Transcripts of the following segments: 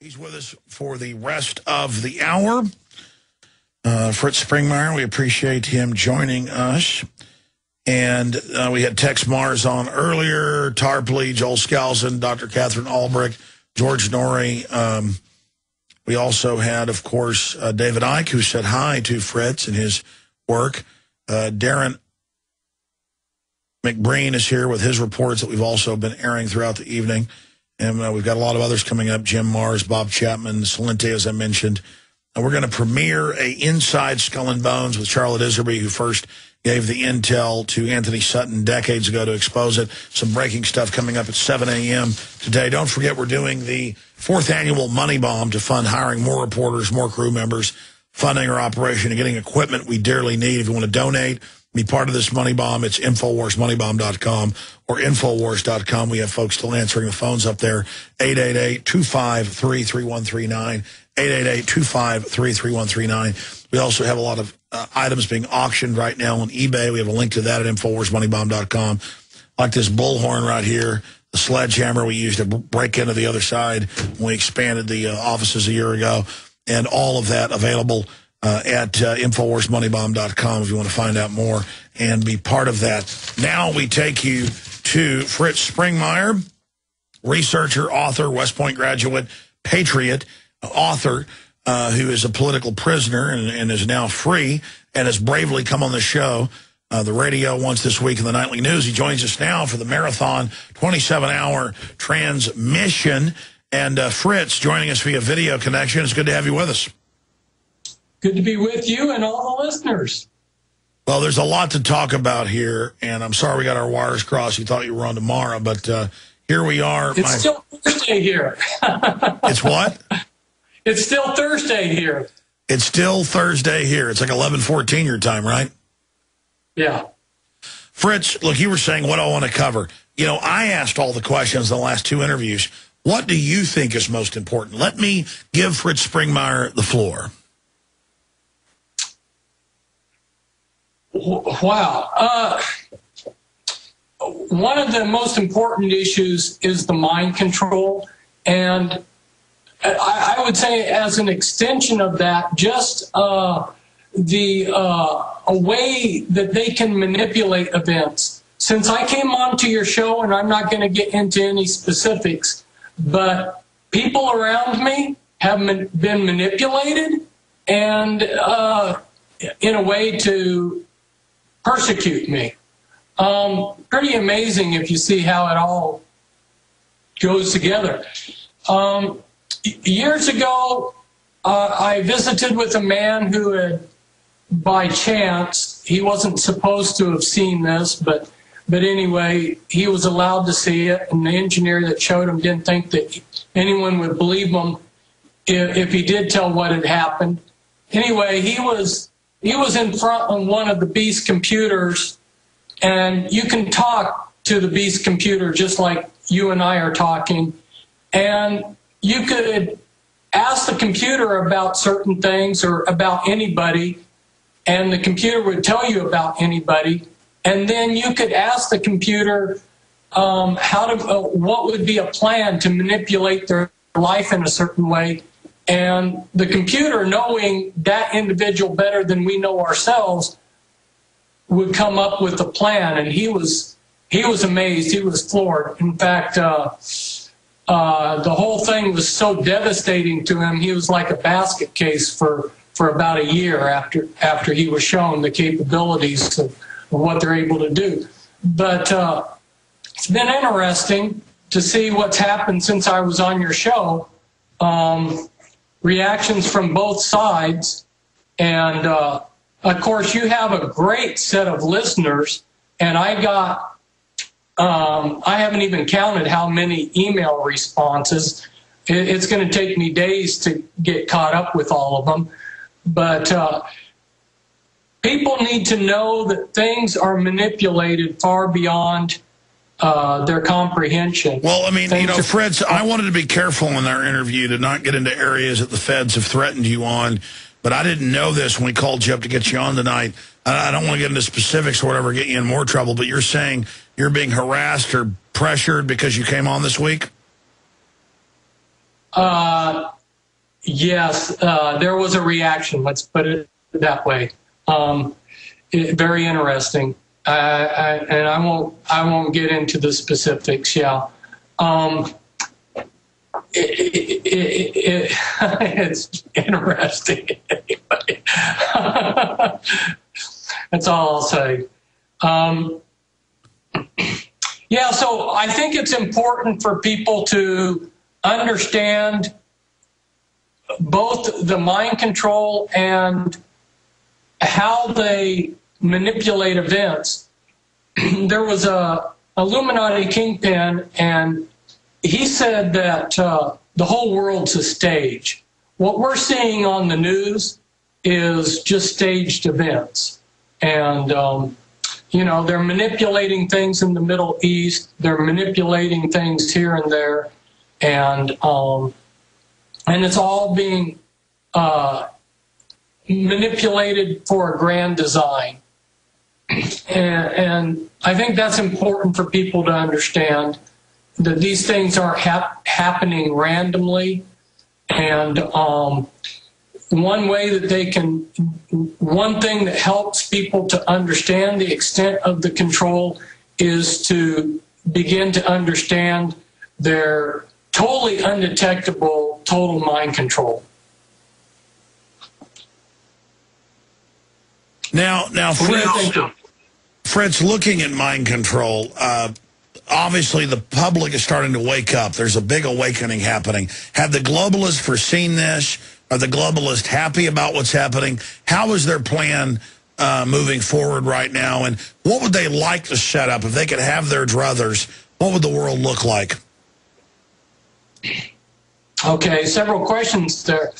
He's with us for the rest of the hour. Fritz Springmeier, we appreciate him joining us. And we had Tex Mars on earlier, Tarpley, Joel Skousen, Dr. Catherine Albrecht, George Norrie. We also had, of course, David Icke, who said hi to Fritz and his work. Darren McBreen is here with his reports that we've also been airing throughout the evening. And we've got a lot of others coming up, Jim Mars, Bob Chapman, Salente, as I mentioned. And we're going to premiere a Inside Skull and Bones with Charlotte Iserby, who first gave the intel to Anthony Sutton decades ago to expose it. Some breaking stuff coming up at 7 a.m. today. Don't forget, we're doing the 4th annual Money Bomb to fund hiring more reporters, more crew members, funding our operation, and getting equipment we dearly need. If you want to donate, be part of this Money Bomb, it's InfoWarsMoneyBomb.com or Infowars.com. We have folks still answering the phones up there, 888-253-3139, 888-253-3139. We also have a lot of items being auctioned right now on eBay. We have a link to that at InfoWarsMoneyBomb.com. Like this bullhorn right here, the sledgehammer we used to break into the other side when we expanded the offices a year ago, and all of that available at InfoWarsMoneyBomb.com if you want to find out more and be part of that. Now we take you to Fritz Springmeier, researcher, author, West Point graduate, patriot, author, who is a political prisoner and is now free and has bravely come on the show, the radio once this week in the Nightly News. He joins us now for the marathon 27-hour transmission. And Fritz joining us via video connection. It's good to have you with us. Good to be with you and all the listeners. Well, there's a lot to talk about here, and I'm sorry we got our wires crossed. You thought you were on tomorrow, but here we are. It's still Thursday here. It's what? It's still Thursday here. It's still Thursday here. It's like 11:14 your time, right? Yeah. Fritz, look, you were saying what I want to cover. You know, I asked all the questions in the last 2 interviews. What do you think is most important? Let me give Fritz Springmeier the floor. Wow. One of the most important issues is the mind control. And I would say as an extension of that, just a way that they can manipulate events. Since I came on to your show, and I'm not going to get into any specifics, but people around me have been manipulated and in a way to persecute me. Pretty amazing if you see how it all goes together. Years ago, I visited with a man who had, by chance, he wasn't supposed to have seen this, but anyway, he was allowed to see it, and the engineer that showed him didn't think that anyone would believe him if he did tell what had happened. Anyway, he was in front of one of the Beast computers, and you can talk to the Beast computer just like you and I are talking, and you could ask the computer about certain things or about anybody, and the computer would tell you about anybody, and then you could ask the computer what would be a plan to manipulate their life in a certain way. And the computer, knowing that individual better than we know ourselves, would come up with a plan. And he was amazed. He was floored. In fact, the whole thing was so devastating to him. He was like a basket case for about a year after he was shown the capabilities of what they're able to do. But it's been interesting to see what's happened since I was on your show. Reactions from both sides, and of course you have a great set of listeners, and I haven't even counted how many email responses. It's going to take me days to get caught up with all of them, but people need to know that things are manipulated far beyond their comprehension. Well, I mean, you know, Fritz, I wanted to be careful in our interview to not get into areas that the feds have threatened you on, but I didn't know this when we called you up to get you on tonight. I don't want to get into specifics or whatever, get you in more trouble, but you're saying you're being harassed or pressured because you came on this week? Yes, there was a reaction. Let's put it that way. Very interesting. And I won't get into the specifics. Yeah. It's interesting. That's all I'll say. Yeah, so I think it's important for people to understand both the mind control and how they manipulate events. There was a Illuminati kingpin, and he said that the whole world's a stage. What we're seeing on the news is just staged events. And, you know, they're manipulating things in the Middle East. They're manipulating things here and there. And it's all being manipulated for a grand design. And I think that's important for people to understand, that these things aren't happening randomly. And one thing that helps people to understand the extent of the control is to begin to understand their totally undetectable total mind control. Now, Fritz, looking at mind control, obviously the public is starting to wake up. There's a big awakening happening. Have the globalists foreseen this? Are the globalists happy about what's happening? How is their plan moving forward right now? And what would they like to set up? If they could have their druthers, what would the world look like? Okay, several questions there.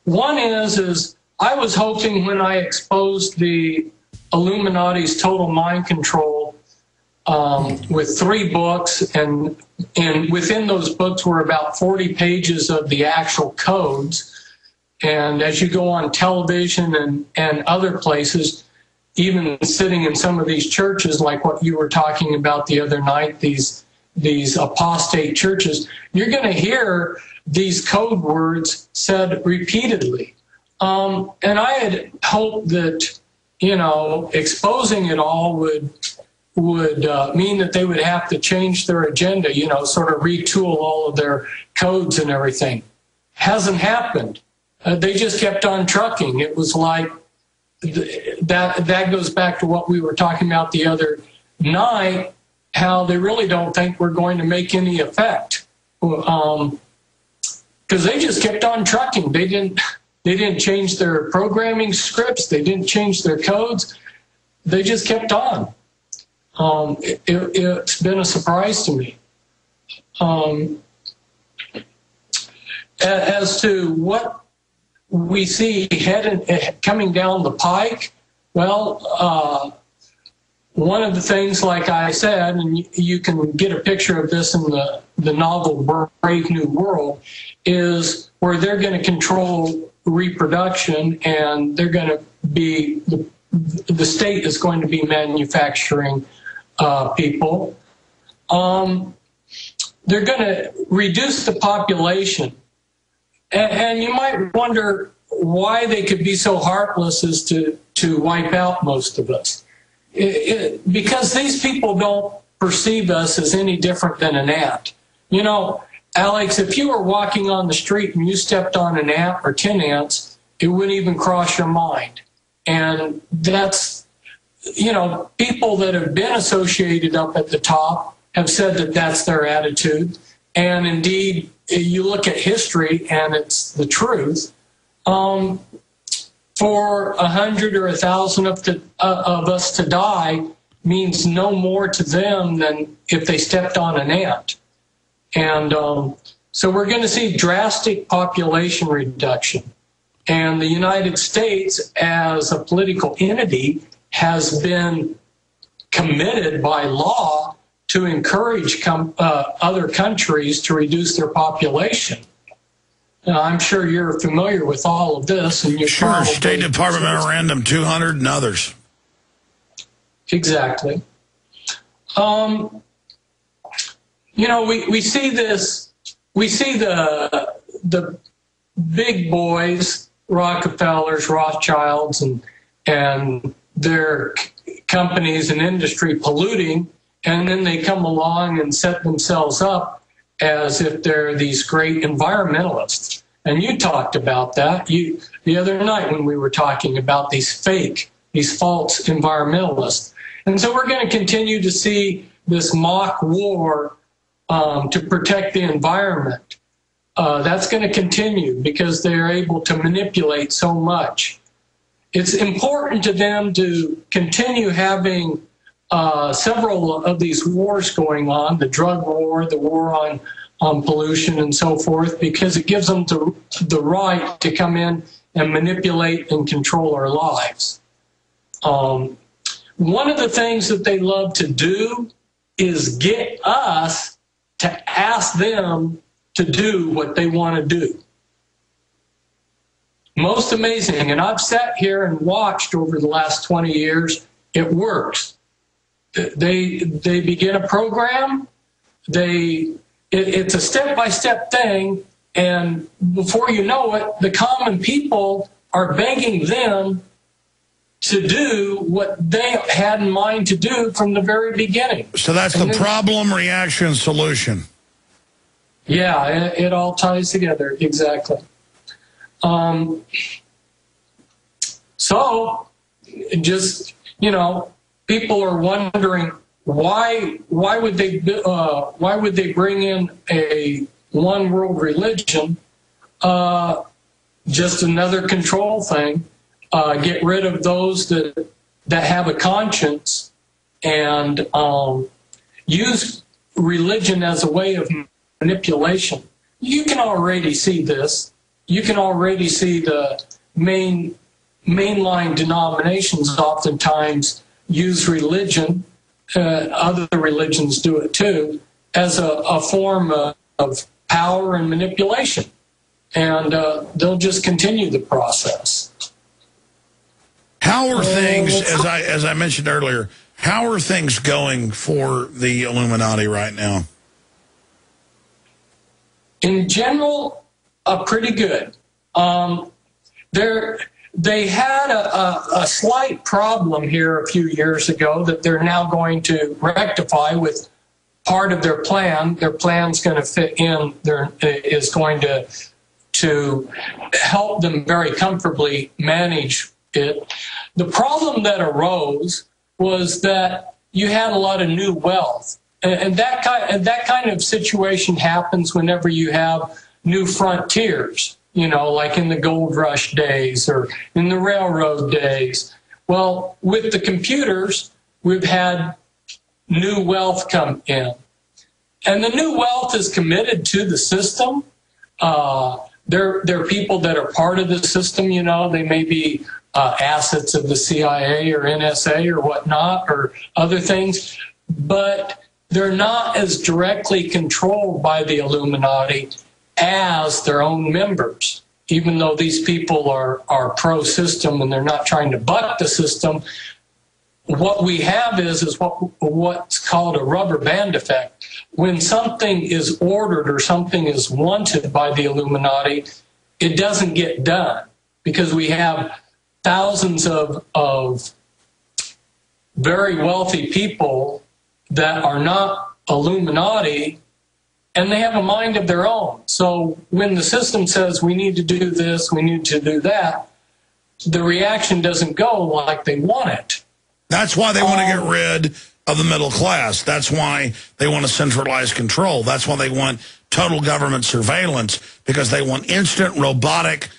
One is I was hoping when I exposed the Illuminati's total mind control with 3 books, and within those books were about 40 pages of the actual codes. And as you go on television and other places, even sitting in some of these churches, like what you were talking about the other night, these apostate churches, you're going to hear these code words said repeatedly. And I had hoped that, you know, exposing it all would mean that they would have to change their agenda, you know, sort of retool all of their codes and everything. Hasn't happened. They just kept on trucking. It was like that goes back to what we were talking about the other night, how they really don't think we're going to make any effect. Because they just kept on trucking. They didn't change their programming scripts. They didn't change their codes. They just kept on. It's been a surprise to me. As to what we see coming down the pike, well, one of the things, like I said, and you can get a picture of this in the novel Brave New World, is where they're going to control reproduction, and they're going to be, the state is going to be manufacturing people. They're going to reduce the population. And you might wonder why they could be so heartless as to wipe out most of us. Because these people don't perceive us as any different than an ant. You know, Alex, if you were walking on the street and you stepped on an ant or 10 ants, it wouldn't even cross your mind. And that's, you know, people that have been associated up at the top have said that that's their attitude. And indeed, you look at history and it's the truth. For 100 or 1,000 of us to die means no more to them than if they stepped on an ant. And so we're going to see drastic population reduction. And the United States, as a political entity, has been committed by law to encourage other countries to reduce their population. Now, I'm sure you're familiar with all of this. And you're sure, State Department Memorandum 200 and others. Exactly. You know, we see this, we see the the big boys, Rockefellers, Rothschilds, and their companies and industry polluting, and then they come along and set themselves up as if they're these great environmentalists. And you talked about that the other night when we were talking about these false environmentalists. And so we're going to continue to see this mock war to protect the environment. That's going to continue because they're able to manipulate so much. It's important to them to continue having several of these wars going on, the drug war, the war on pollution and so forth, because it gives them the right to come in and manipulate and control our lives. One of the things that they love to do is get us to ask them to do what they want to do. Most amazing, and I've sat here and watched over the last 20 years, it works. They begin a program, it's a step-by-step thing, and before you know it, the common people are begging them to do what they had in mind to do from the very beginning. So that's the problem, reaction, solution. Yeah, it all ties together, exactly. So, just, people are wondering why would they bring in a one world religion? Just another control thing. Get rid of those that have a conscience and use religion as a way of manipulation. You can already see this. You can already see the mainline denominations oftentimes use religion, other religions do it too, as a form of power and manipulation. And they'll just continue the process. How are things, as I mentioned earlier, how are things going for the Illuminati right now? In general, pretty good. They had a slight problem here a few years ago that they're now going to rectify with part of their plan. Their plan's going to fit in. Is going to help them very comfortably manage it. The problem that arose was that you had a lot of new wealth, and that kind of situation happens whenever you have new frontiers. Like in the gold rush days or in the railroad days. Well, with the computers, we've had new wealth come in. And the new wealth is committed to the system. They're people that are part of the system, They may be assets of the CIA or NSA or whatnot or other things. But they're not as directly controlled by the Illuminati as their own members, even though these people are pro-system and they're not trying to buck the system. What we have is what's called a rubber band effect. When something is ordered or something is wanted by the Illuminati, it doesn't get done because we have thousands of very wealthy people that are not Illuminati, and they have a mind of their own. So when the system says we need to do this, we need to do that, the reaction doesn't go like they want it. That's why they want to get rid of the middle class. That's why they want to centralize control. That's why they want total government surveillance, because they want instant robotic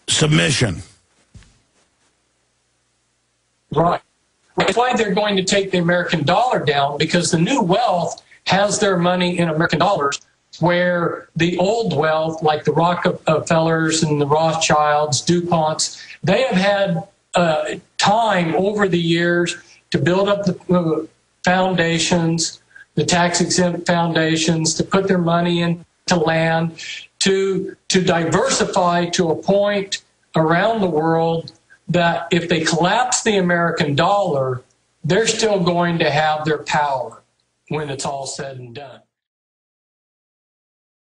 submission. Right. That's why they're going to take the American dollar down, because the new wealth has their money in American dollars, where the old wealth, like the Rockefellers and the Rothschilds, DuPonts, they have had time over the years to build up the foundations, the tax-exempt foundations, to put their money into land, to diversify to a point around the world that if they collapse the American dollar, they're still going to have their power when it's all said and done.